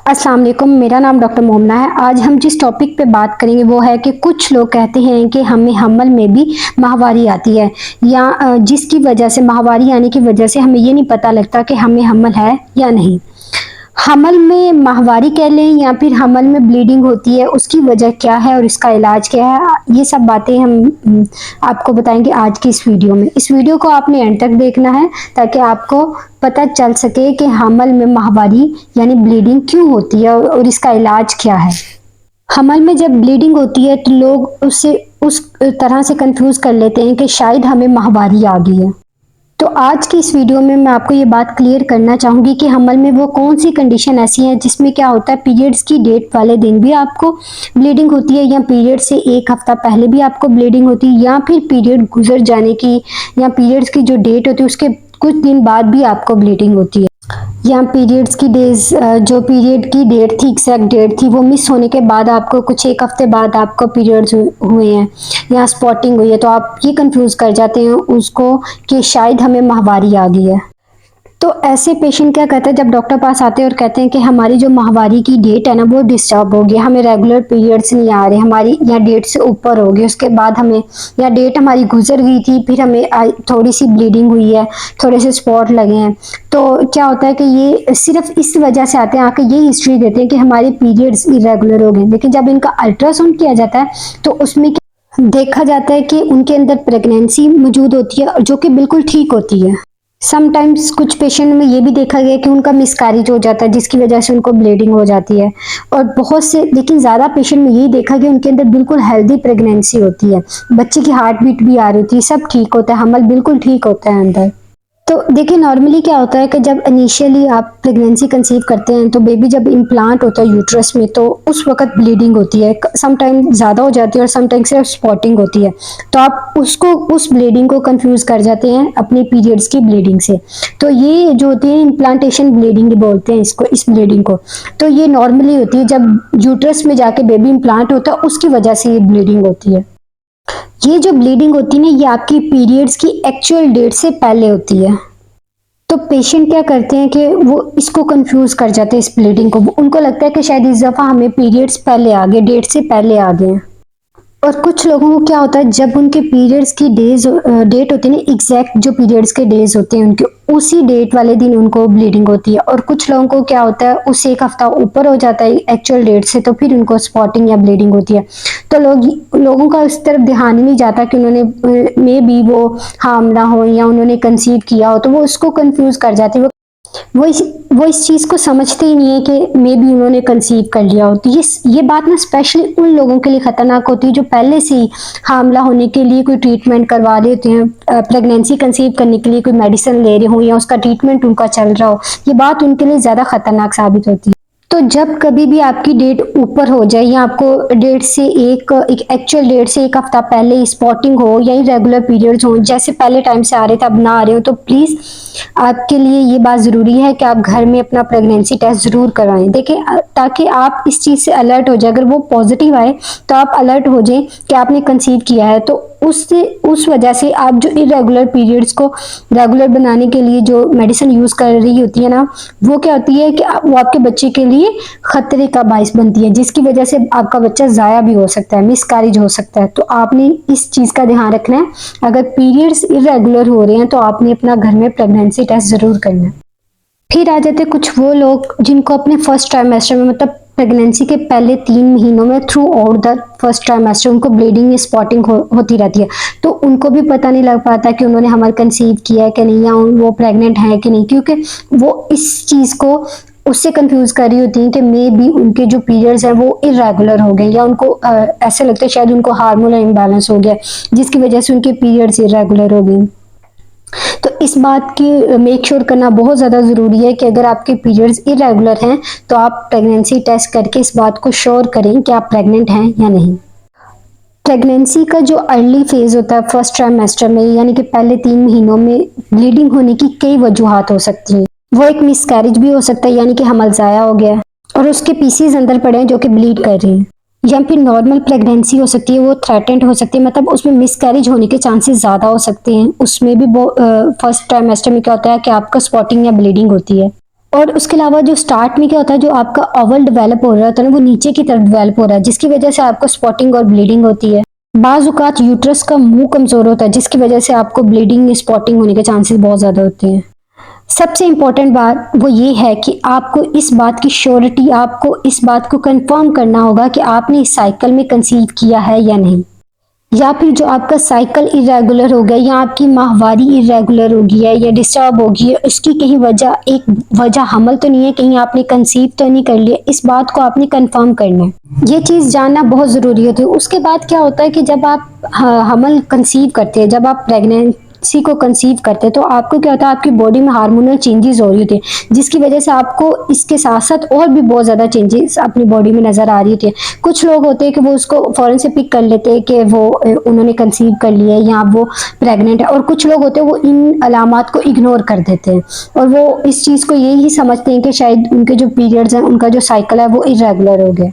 अस्सलाम वालेकुम। मेरा नाम डॉक्टर मोमना है। आज हम जिस टॉपिक पे बात करेंगे वो है कि कुछ लोग कहते हैं कि हमें हमल में भी माहवारी आती है या जिसकी वजह से माहवारी आने की वजह से हमें ये नहीं पता लगता कि हमें हमल है या नहीं। हमल में माहवारी कह लें या फिर हमल में ब्लीडिंग होती है, उसकी वजह क्या है और इसका इलाज क्या है, ये सब बातें हम आपको बताएंगे आज की इस वीडियो में। इस वीडियो को आपने एंड तक देखना है ताकि आपको पता चल सके कि हमल में माहवारी यानी ब्लीडिंग क्यों होती है और इसका इलाज क्या है। हमल में जब ब्लीडिंग होती है तो लोग उससे उस तरह से कंफ्यूज कर लेते हैं कि शायद हमें माहवारी आ गई है। तो आज की इस वीडियो में मैं आपको ये बात क्लियर करना चाहूँगी कि हमल में वो कौन सी कंडीशन ऐसी है जिसमें क्या होता है, पीरियड्स की डेट वाले दिन भी आपको ब्लीडिंग होती है या पीरियड से एक हफ्ता पहले भी आपको ब्लीडिंग होती है या फिर पीरियड गुजर जाने की या पीरियड्स की जो डेट होती है उसके कुछ दिन बाद भी आपको ब्लीडिंग होती है या पीरियड्स की डेज जो पीरियड की डेट थी, एग्जैक्ट डेट थी, वो मिस होने के बाद आपको कुछ एक हफ्ते बाद आपको पीरियड्स हुए हैं या स्पॉटिंग हुई है, तो आप ये कंफ्यूज कर जाते हैं उसको कि शायद हमें माहवारी आ गई है। तो ऐसे पेशेंट क्या कहते हैं, जब डॉक्टर पास आते हैं और कहते हैं कि हमारी जो माहवारी की डेट है ना वो डिस्टर्ब हो गई, हमें रेगुलर पीरियड्स नहीं आ रहे, हमारी या डेट से ऊपर हो गई, उसके बाद हमें या डेट हमारी गुजर गई थी, फिर हमें थोड़ी सी ब्लीडिंग हुई है, थोड़े से स्पॉट लगे हैं। तो क्या होता है कि ये सिर्फ इस वजह से आते हैं, आके ये हिस्ट्री देते हैं कि हमारे पीरियड्स इरेगुलर हो गए। लेकिन जब इनका अल्ट्रासाउंड किया जाता है तो उसमें देखा जाता है कि उनके अंदर प्रेगनेंसी मौजूद होती है जो कि बिल्कुल ठीक होती है। समटाइम्स कुछ पेशेंट में ये भी देखा गया कि उनका मिसकैरेज हो जाता है जिसकी वजह से उनको ब्लीडिंग हो जाती है, और बहुत से लेकिन ज़्यादा पेशेंट में यही देखा कि उनके अंदर बिल्कुल हेल्दी प्रेगनेंसी होती है, बच्चे की हार्ट बीट भी आ रही होती है, सब ठीक होता है, हमल बिल्कुल ठीक होता है अंदर। तो देखिए नॉर्मली क्या होता है कि जब इनिशियली आप प्रेगनेंसी कंसीव करते हैं तो बेबी जब इम्प्लांट होता है यूट्रस में तो उस वक्त ब्लीडिंग होती है, समटाइम ज़्यादा हो जाती है और समटाइम सिर्फ स्पॉटिंग होती है। तो आप उसको उस ब्लीडिंग को कंफ्यूज कर जाते हैं अपने पीरियड्स की ब्लीडिंग से। तो ये जो होती है इम्प्लांटेशन ब्लीडिंग बोलते हैं इसको, इस ब्लीडिंग को। तो ये नॉर्मली होती है जब यूट्रस में जाके बेबी इम्प्लांट होता है, उसकी वजह से ये ब्लीडिंग होती है। ये जो ब्लीडिंग होती है ना ये आपकी पीरियड्स की एक्चुअल डेट से पहले होती है। तो पेशेंट क्या करते हैं कि वो इसको कंफ्यूज कर जाते हैं, इस ब्लीडिंग को। उनको लगता है कि शायद इस दफा हमें पीरियड्स पहले आ गए, डेट से पहले आ गए हैं। और कुछ लोगों को क्या होता है, जब उनके पीरियड्स की डेट होती है ना, एग्जैक्ट जो पीरियड्स के डेज होते हैं उनके, उसी डेट वाले दिन उनको ब्लीडिंग होती है। और कुछ लोगों को क्या होता है, उससे एक हफ्ता ऊपर हो जाता है एक्चुअल डेट से, तो फिर उनको स्पॉटिंग या ब्लीडिंग होती है। तो लोगों का इस तरफ ध्यान ही नहीं जाता कि उन्होंने मे बी वो हामला हो या उन्होंने कंसीव किया हो, तो वो उसको कंफ्यूज कर जाते हैं। वो इस चीज को समझते ही नहीं है कि मे बी उन्होंने कंसीव कर लिया हो। तो ये बात ना स्पेशली उन लोगों के लिए खतरनाक होती है जो पहले से ही हामला होने के लिए कोई ट्रीटमेंट करवा रहे होते हैं, प्रेगनेंसी कंसीव करने के लिए कोई मेडिसिन ले रहे हो या उसका ट्रीटमेंट उनका चल रहा हो। ये बात उनके लिए ज्यादा खतरनाक साबित होती है। तो जब कभी भी आपकी डेट ऊपर हो जाए या आपको डेट से एक एक्चुअल डेट से एक हफ्ता पहले स्पॉटिंग हो या रेगुलर पीरियड्स हो, जैसे पहले टाइम से आ रहे थे अब ना आ रहे हो, तो प्लीज आपके लिए ये बात जरूरी है कि आप घर में अपना प्रेगनेंसी टेस्ट जरूर करवाएं। देखिए ताकि आप इस चीज से अलर्ट हो जाए, अगर वो पॉजिटिव आए तो आप अलर्ट हो जाए कि आपने कंसीव किया है। तो उस वजह से आप जो इरेगुलर पीरियड्स को रेगुलर बनाने के लिए जो मेडिसिन यूज कर रही होती है ना, वो क्या होती है कि वो आपके बच्चे के लिए खतरे का बाइस बनती है, जिसकी वजह से आपका बच्चा जाया भी हो सकता है, मिसकैरेज हो सकता है। तो आपने इस चीज का ध्यान रखना है। अगर पीरियड्स इरेगुलर हो रहे हैं तो आपने अपना घर में प्रेगनेंसी टेस्ट जरूर करना है। फिर आ जाते कुछ वो लोग जिनको अपने फर्स्ट ट्राइमेस्टर में, मतलब प्रेगनेंसी के पहले 3 महीनों में through out the first trimester उनको ब्लीडिंग स्पॉटिंग होती रहती है। तो उनको भी पता नहीं लग पाता कि उन्होंने हमल कंसीव किया है कि नहीं, या वो प्रेग्नेंट है कि नहीं, क्योंकि वो इस चीज को उससे कंफ्यूज कर रही होती हैं कि मे बी उनके जो पीरियड्स हैं वो इरेगुलर हो गए, या उनको ऐसे लगता है शायद उनको हार्मोनल इम्बैलेंस हो गया जिसकी वजह से उनके पीरियड्स इरेगुलर हो गए। तो इस बात की मेक श्योर करना बहुत ज़्यादा ज़रूरी है कि अगर आपके पीरियड्स इरेगुलर हैं तो आप प्रेगनेंसी टेस्ट करके इस बात को श्योर करें कि आप प्रेग्नेंट हैं या नहीं। प्रेगनेंसी का जो अर्ली फेज होता है फर्स्ट ट्राइमेस्टर में, यानी कि पहले 3 महीनों में ब्लीडिंग होने की कई वजूहात हो सकती हैं। वो एक मिसकैरेज भी हो सकता है, यानी कि हमल ज़ाया हो गया और उसके पीसीज अंदर पड़े हैं जो कि ब्लीड कर रहे हैं, या फिर नॉर्मल प्रेगनेंसी हो सकती है, वो थ्रेटेंड हो सकती है, मतलब उसमें मिसकैरेज होने के चांसेस ज़्यादा हो सकते हैं। उसमें भी वो फर्स्ट ट्राइमेस्टर में क्या होता है कि आपका स्पॉटिंग या ब्लीडिंग होती है। और उसके अलावा जो स्टार्ट में क्या होता है, जो आपका ओवल डेवलप हो रहा होता है ना, वो नीचे की तरफ डेवलप हो रहा है, जिसकी वजह से आपको स्पॉटिंग और ब्लीडिंग होती है। बाज़ औक़ात यूट्रस का मुंह कमज़ोर होता है, जिसकी वजह से आपको ब्लीडिंग, स्पॉटिंग होने के चांसेस बहुत ज़्यादा होते हैं। सबसे इम्पोर्टेंट बात वो ये है कि आपको इस बात की श्योरिटी, आपको इस बात को कंफर्म करना होगा कि आपने इस साइकिल में कंसीव किया है या नहीं। या फिर जो आपका साइकिल इरेगुलर हो गया, या आपकी माहवारी इरेगुलर हो गई है या डिस्टर्ब हो गई है, उसकी कहीं वजह, एक वजह हमल तो नहीं है, कहीं आपने कंसीव तो नहीं कर लिया, इस बात को आपने कंफर्म करना है। ये चीज़ जानना बहुत ज़रूरी होती है। उसके बाद क्या होता है कि जब आप हमल कंसीव करते हैं, जब आप प्रेगनेंसी को कंसीव करते हैं, तो आपको क्या होता है, आपकी बॉडी में हार्मोनल चेंजेस हो रही होती है, जिसकी वजह से आपको इसके साथ साथ और भी बहुत ज़्यादा चेंजेस अपनी बॉडी में नज़र आ रही होती है। कुछ लोग होते हैं कि वो उसको फ़ौरन से पिक कर लेते हैं कि वो उन्होंने कंसीव कर लिया है या वो प्रेग्नेंट है, और कुछ लोग होते हैं वो इन अलामात को इग्नोर कर देते हैं और वो इस चीज़ को यही समझते हैं कि शायद उनके जो पीरियड्स हैं, उनका जो साइकिल है वो इरेगुलर हो गया।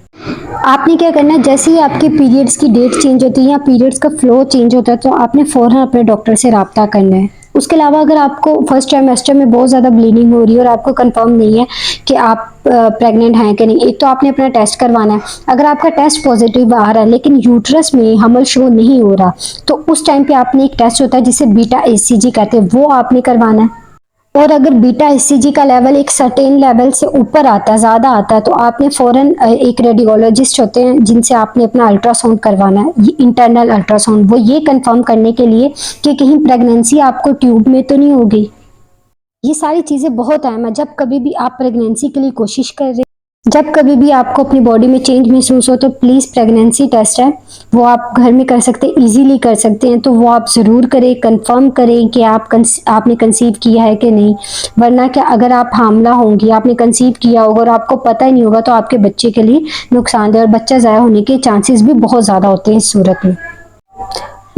आपने क्या करना है, जैसे ही आपके पीरियड्स की डेट चेंज होती है या पीरियड्स का फ्लो चेंज होता है, तो आपने फ़ौरन अपने डॉक्टर से राब्ता करना है। उसके अलावा अगर आपको फर्स्ट ट्राइमेस्टर में बहुत ज़्यादा ब्लीडिंग हो रही है और आपको कंफर्म नहीं है कि आप प्रेग्नेंट हैं कि नहीं, एक तो आपने अपना टेस्ट करवाना है। अगर आपका टेस्ट पॉजिटिव आ रहा है लेकिन यूट्रस में हमल शो नहीं हो रहा, तो उस टाइम पे आपने एक टेस्ट होता है जिसे बीटा एचसीजी कहते हैं, वो आपने करवाना है। और अगर बीटा एचसीजी का लेवल एक सर्टेन लेवल से ऊपर आता है, ज़्यादा आता है, तो आपने फ़ौरन एक रेडियोलॉजिस्ट होते हैं जिनसे आपने अपना अल्ट्रासाउंड करवाना है, ये इंटरनल अल्ट्रासाउंड, वो ये कंफर्म करने के लिए कि कहीं प्रेगनेंसी आपको ट्यूब में तो नहीं हो गई। ये सारी चीज़ें बहुत अहम है। जब कभी भी आप प्रेगनेंसी के लिए कोशिश कर रहे, जब कभी भी आपको अपनी बॉडी में चेंज महसूस हो, तो प्लीज़ प्रेगनेंसी टेस्ट है वो आप घर में कर सकते हैं, इजीली कर सकते हैं, तो वो आप ज़रूर करें, कंफर्म करें कि आपने कंसीव किया है कि नहीं। वरना क्या, अगर आप हामला होंगी, आपने कंसीव किया होगा और आपको पता ही नहीं होगा, तो आपके बच्चे के लिए नुकसानदेह और बच्चा ज़ाया होने के चांसेस भी बहुत ज़्यादा होते हैं इस सूरत में।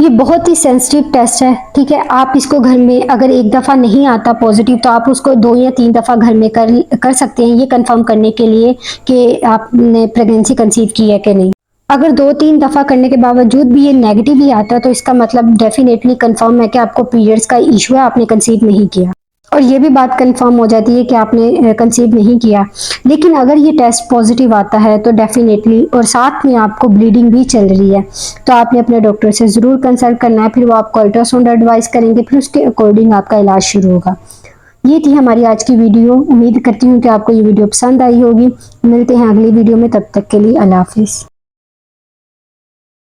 ये बहुत ही सेंसिटिव टेस्ट है, ठीक है। आप इसको घर में अगर एक दफ़ा नहीं आता पॉजिटिव, तो आप उसको 2 या 3 दफ़ा घर में कर सकते हैं, ये कंफर्म करने के लिए कि आपने प्रेगनेंसी कंसीव की है कि नहीं। अगर 2-3 दफ़ा करने के बावजूद भी ये नेगेटिव ही आता है, तो इसका मतलब डेफिनेटली कंफर्म है कि आपको पीरियड्स का इशू है, आपने कंसीव नहीं किया। और ये भी बात कंफर्म हो जाती है कि आपने कंसीव नहीं किया। लेकिन अगर ये टेस्ट पॉजिटिव आता है, तो डेफिनेटली, और साथ में आपको ब्लीडिंग भी चल रही है, तो आपने अपने डॉक्टर से ज़रूर कंसल्ट करना है। फिर वो आपको अल्ट्रासाउंड एडवाइस करेंगे, फिर उसके अकॉर्डिंग आपका इलाज शुरू होगा। ये थी हमारी आज की वीडियो। उम्मीद करती हूँ कि आपको ये वीडियो पसंद आई होगी। मिलते हैं अगली वीडियो में, तब तक के लिए अल्लाह हाफिज़।